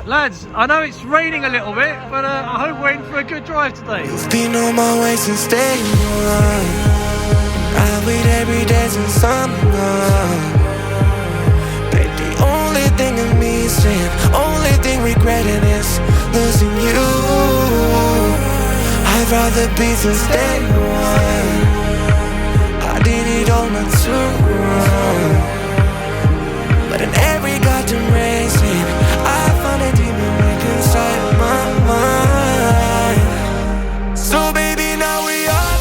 Lads, I know it's raining a little bit, but I hope we're in for a good drive today. You've been on my way since day one. I wait every day since summer. Babe, the only thing of me is saying, only thing regretting is losing you. I'd rather be since day one. I did it all not too wrong. But in every goddamn race, I found a demon deep inside my mind. So baby, now we are.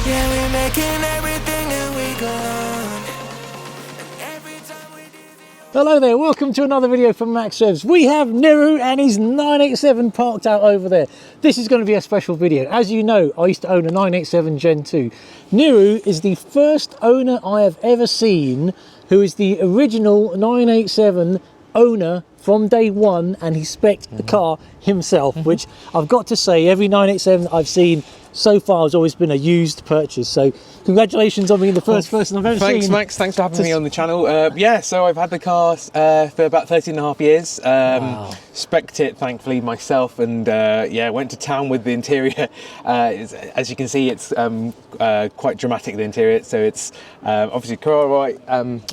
Yeah, we're making everything and we gone. Every time we do the... Hello there, welcome to another video from Max REVS. We have Niro and his 987 parked out over there. This is going to be a special video. As you know, I used to own a 987 Gen 2. Niro is the first owner I have ever seen who is the original 987 owner from day one, and he spec'd the car himself, which I've got to say, every 987 I've seen so far has always been a used purchase. So congratulations on being the first person I've ever seen. Thanks, Max. Thanks for having me on the channel. Yeah, so I've had the car for about 13.5 years. Wow. Spec'd it, thankfully, myself, and yeah, went to town with the interior. As you can see, it's quite dramatic, the interior. So it's obviously Carrara white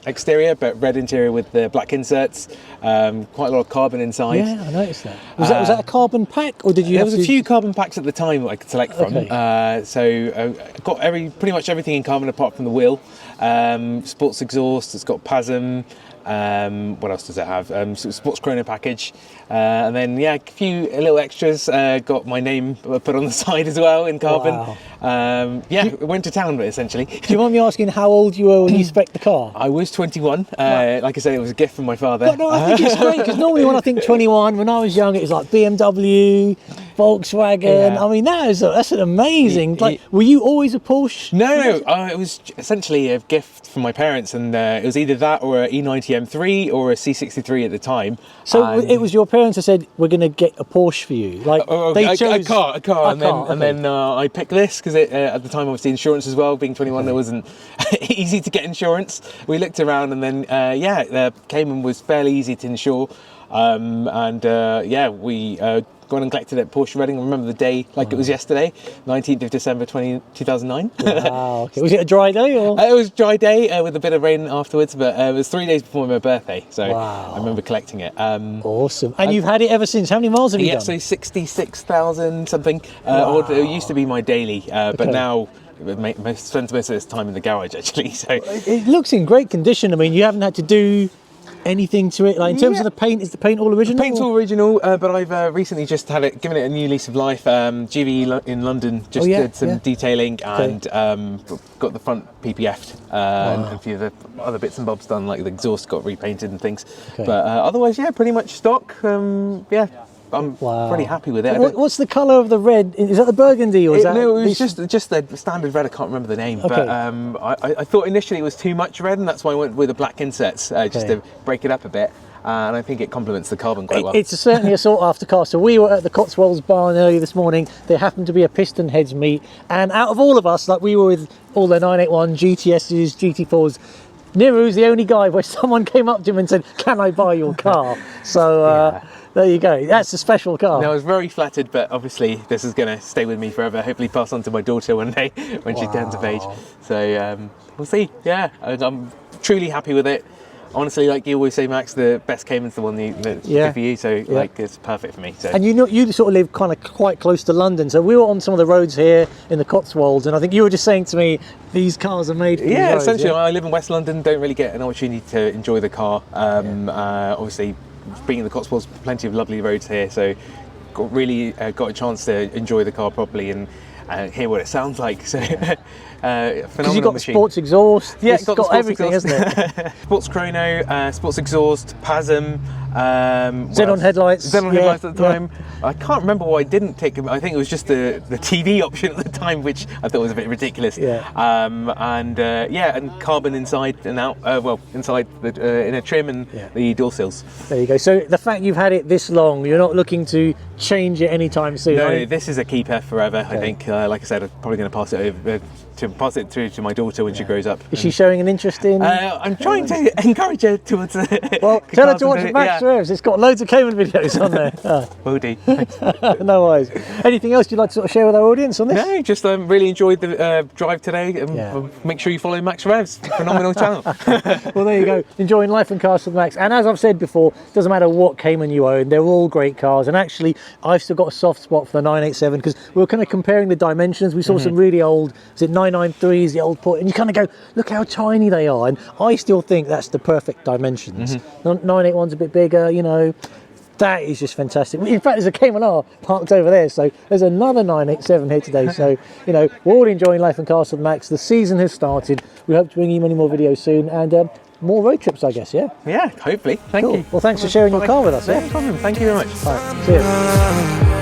exterior, but red interior with the black inserts. Quite a lot of carbon inside. Yeah, I noticed that. Was that a carbon pack, or did you There have was a few carbon packs at the time that I could select from. Okay. So got pretty much everything in carbon apart from the wheel. Sports exhaust, it's got PASM. What else does it have? Sports chrono package, and then yeah, a few little extras. Got my name put on the side as well in carbon. Wow. Yeah, went to town with it essentially. Do you mind me asking how old you were when you spec'd the car? I was 21. Like I said, it was a gift from my father. But no, I think it's great, because normally when I think 21, when I was young, it was like BMW, Volkswagen. Yeah. I mean, that's an amazing. Like, were you always a Porsche? No. It was essentially a gift from my parents, and it was either that or an E90 M3 or a C63 at the time. So it was your parents that said, "We're going to get a Porsche for you." Like they chose a car, and then I picked this because at the time, obviously, insurance as well. Being 21, there wasn't easy to get insurance. We looked around, and then the Cayman was fairly easy to insure, we gone and collected it at Porsche Reading. I remember the day like it was yesterday, 19th of December 2009. Wow, okay. Was it a dry day? Or? It was a dry day with a bit of rain afterwards, but it was 3 days before my birthday, so wow. I remember collecting it. Awesome. And you've had it ever since. How many miles have you done? So 66,000 something. Wow. It used to be my daily, but now spends most of its time in the garage actually. So it looks in great condition. I mean, you haven't had to do anything to it, like in terms of the paint. Is the paint all original? The paint's all original, but I've recently just given it a new lease of life. GV in London just did some detailing and got the front PPF'd and a few of the other bits and bobs done, like the exhaust got repainted and things. But otherwise, yeah, pretty much stock. I'm pretty happy with it. What's the colour of the red? Is that the burgundy, or is that? No, it was just the standard red. I can't remember the name, but I thought initially it was too much red, and that's why I went with the black inserts just to break it up a bit. And I think it complements the carbon quite well. It's certainly a sought after car. So we were at the Cotswolds barn earlier this morning. There happened to be a piston heads meet, and out of all of us, like we were with all the 981 GTSs, GT4s. Niro's the only guy where someone came up to him and said, "Can I buy your car?" So there you go. That's a special car. No, I was very flattered, but obviously this is going to stay with me forever. Hopefully pass on to my daughter one day when she turns of age. So we'll see. Yeah, I'm truly happy with it. Honestly, like you always say, Max, the best Cayman's the one that's good for you. So like it's perfect for me. So. And you sort of live quite close to London. So we were on some of the roads here in the Cotswolds, and I think you were just saying to me, these cars are made for these roads, essentially. I live in West London, don't really get an opportunity to enjoy the car. Obviously, being in the Cotswolds, plenty of lovely roads here, so got a chance to enjoy the car properly and hear what it sounds like. So phenomenal you've got machine. Sports exhaust. Yeah, it's got everything, exhaust. hasn't it? Sports chrono, sports exhaust, PASM. Xenon headlights. Xenon headlights at the time. I can't remember why I didn't take them. I think it was just the TV option at the time, which I thought was a bit ridiculous. And carbon inside and out. Inside the in a trim and the door sills. There you go. So the fact you've had it this long, you're not looking to change it anytime soon. No, this is a keeper forever. I think. Like I said, I'm probably going to pass it over to pass it through to my daughter when she grows up. Is she showing an interest in? I'm trying to encourage her towards it. Well, tell her to watch Max REVS. It's got loads of Cayman videos on there. Will do. No worries. Anything else you'd like to sort of share with our audience on this? No, just really enjoyed the drive today. Make sure you follow Max REVS, phenomenal channel. Well, there you go. Enjoying life and cars with Max. And as I've said before, doesn't matter what Cayman you own, they're all great cars. And actually, I've still got a soft spot for the 987 because we were kind of comparing the dimensions. We saw some really old, is it 993s, the old Porsche, and you kind of go, look how tiny they are. And I still think that's the perfect dimensions. 981's a bit bigger, you know. That is just fantastic. In fact, there's a Cayman R parked over there, so there's another 987 here today. So, you know, we're all enjoying life and cars with Max. The season has started. We hope to bring you many more videos soon and more road trips, I guess, yeah? Yeah, hopefully. Thank you. Well, thanks for sharing your car with us. No problem. Thank you very much. All right, see you.